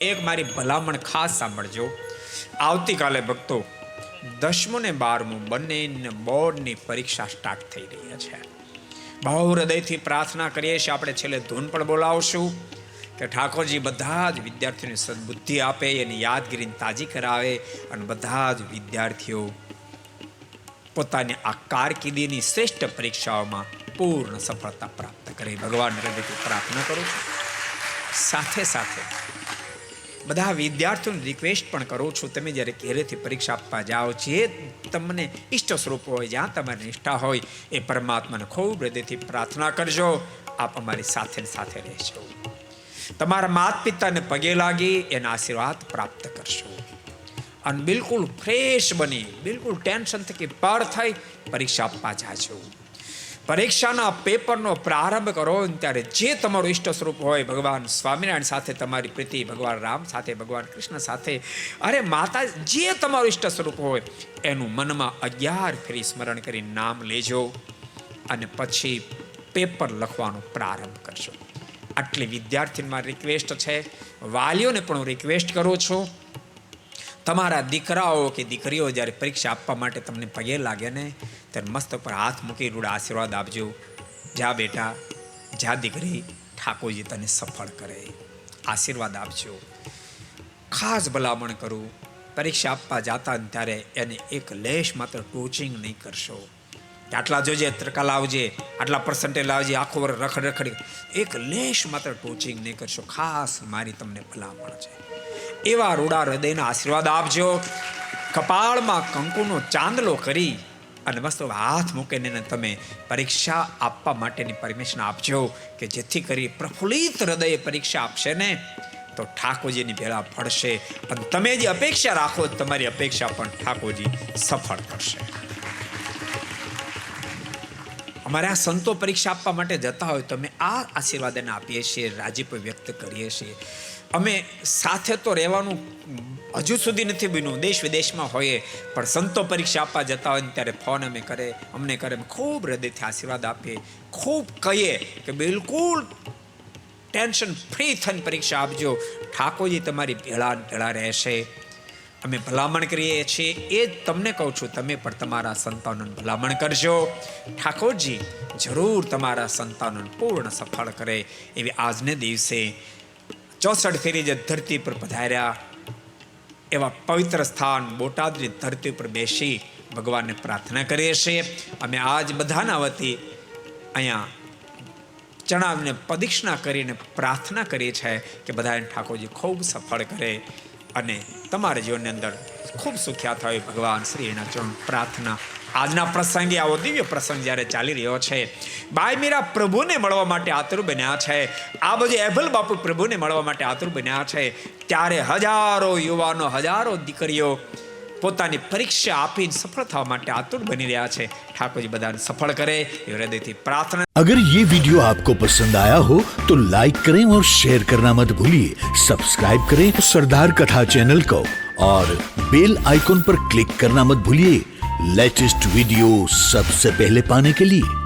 એક મારી ભલામણ ખાસ સાંભળજો. આવતીકાલે ભક્તો 10મું ને 12મું બંને બોર્ડની પરીક્ષા સ્ટાર્ટ થઈ રહી છે. બહુ હૃદયથી પ્રાર્થના કરીએ છીએ. આપણે છેલ્લે ધૂન પણ બોલાવશું કે ઠાકોરજી બધા જ વિદ્યાર્થીઓને સદબુદ્ધિ આપે, એની યાદગીરીને તાજી કરાવે અને બધા જ વિદ્યાર્થીઓ પોતાની આ કારકિર્દીની શ્રેષ્ઠ પરીક્ષાઓમાં પૂર્ણ સફળતા પ્રાપ્ત કરે. ભગવાન હૃદયથી પ્રાર્થના કરું છું. સાથે સાથે બધા વિદ્યાર્થીઓને રિક્વેસ્ટ પણ કરું છું, તમે જ્યારે ઘેરેથી પરીક્ષા આપવા જાઓ, જે તમને ઈષ્ટ સ્વરૂપ હોય, જ્યાં તમારી નિષ્ઠા હોય, એ પરમાત્માને ખૂબ હૃદયથી પ્રાર્થના કરજો. આપ અમારી સાથે સાથે રહેશો. તમારા માતા પિતાને પગે લાગી એના આશીર્વાદ પ્રાપ્ત કરશો અને બિલકુલ ફ્રેશ બની, બિલકુલ ટેન્શન થકી પર થઈ પરીક્ષા આપવા જાજો. પરીક્ષાના પેપરનો પ્રારંભ કરો ત્યારે જે તમારું ઈષ્ટ સ્વરૂપ હોય, ભગવાન સ્વામિનારાયણ સાથે તમારી પ્રીતિ, ભગવાન રામ સાથે, ભગવાન કૃષ્ણ સાથે, અરે માતા, જે તમારું ઈષ્ટ સ્વરૂપ હોય એનું મનમાં 11 ફેરી સ્મરણ કરી નામ લેજો અને પછી પેપર લખવાનો પ્રારંભ કરશો. આટલી વિદ્યાર્થીમાં રિક્વેસ્ટ છે. વાલીઓને પણ હું રિક્વેસ્ટ કરું છું, તમારા દીકરાઓ કે દીકરીઓ જ્યારે પરીક્ષા આપવા માટે તમને પગે લાગે ને ત્યારે મસ્ત પર હાથ મૂકી રૂડા આશીર્વાદ આપજો. જા બેટા, જા દીકરી, ઠાકોરજી તને સફળ કરે, આશીર્વાદ આપજો. ખાસ ભલામણ કરું, પરીક્ષા આપવા જાતા ત્યારે એને એક લેશ માત્ર ટોચિંગ નહીં કરશો. આટલા જોજે, તરકા લાવજે, આટલા પર્સન્ટેજ લાવજે, આખો વર રખડી, એક લેશ માત્ર ટોચિંગ નહીં કરશો. ખાસ મારી તમને ભલામણ છે. એવા રૂડા હૃદયના આશીર્વાદ આપજો. કપાળમાં કંકુનો ચાંદલો કરી અને મસ્ત હાથ મૂકીને તમે પરીક્ષા આપવા માટેની પરમિશન આપજો કે જેથી કરી પ્રફુલ્લિત હૃદયે પરીક્ષા આપશે ને તો ઠાકોરજીની ભેળા પડશે અને તમે જે અપેક્ષા રાખો તમારી અપેક્ષા પણ ઠાકોરજી સફળ કરશે. અમારે આ સંતો પરીક્ષા આપવા માટે જતા હોય તો અમે આ આશીર્વાદ એને આપીએ છીએ, રાજીપો વ્યક્ત કરીએ છીએ. અમે સાથે તો રહેવાનું હજુ સુધી નથી બન્યું, દેશ વિદેશમાં હોઈએ પણ સંતો પરીક્ષા આપવા જતા હોય ત્યારે ફોન અમને કરે, ખૂબ હૃદયથી આશીર્વાદ આપીએ, ખૂબ કહીએ કે બિલકુલ ટેન્શન ફ્રી થઈને પરીક્ષા આપજો, ઠાકોરજી તમારી ભેળા રહેશે. અમે ભલામણ કરીએ છીએ, એ જ તમને કહું છું, તમે પણ તમારા સંતાનોને ભલામણ કરજો. ઠાકોરજી જરૂર તમારા સંતાનોને પૂર્ણ સફળ કરે. એવી આજને દિવસે 64 ફેરી જે ધરતી પર પધાર્યા એવા પવિત્ર સ્થાન બોટાદની ધરતી પર બેસી ભગવાનને પ્રાર્થના કરીએ છીએ. અમે આજ બધાના વતી અહીંયા ચણાવને પ્રદક્ષિણા કરીને પ્રાર્થના કરીએ છીએ કે બધાને ઠાકોરજી ખૂબ સફળ કરે અને તમારા જીવનની અંદર ખૂબ સુખ્યા થાય. ભગવાન શ્રી એના ચરણ પ્રાર્થના. આજના પ્રસંગે આવો દિવ્ય પ્રસંગ જ્યારે ચાલી રહ્યો છે, બાઈ મીરા પ્રભુને મળવા માટે આતુર બન્યા છે, આ બધું એભલ બાપુ પ્રભુને મળવા માટે આતુર બન્યા છે, ત્યારે હજારો યુવાનો, હજારો દીકરીઓ પોતાની પરીક્ષા આપીને સફળ થવા માટે આતુર બની રહ્યા છે. ઠાકોરજી બધાને સફળ કરે એ હૃદયથી પ્રાર્થના. अगर ये वीडियो आपको पसंद आया हो तो लाइक करें और शेयर करना मत भूलिए. सब्सक्राइब करें सरदार कथा चैनल को और बेल आइकॉन पर क्लिक करना मत भूलिए लेटेस्ट वीडियो सबसे पहले पाने के लिए.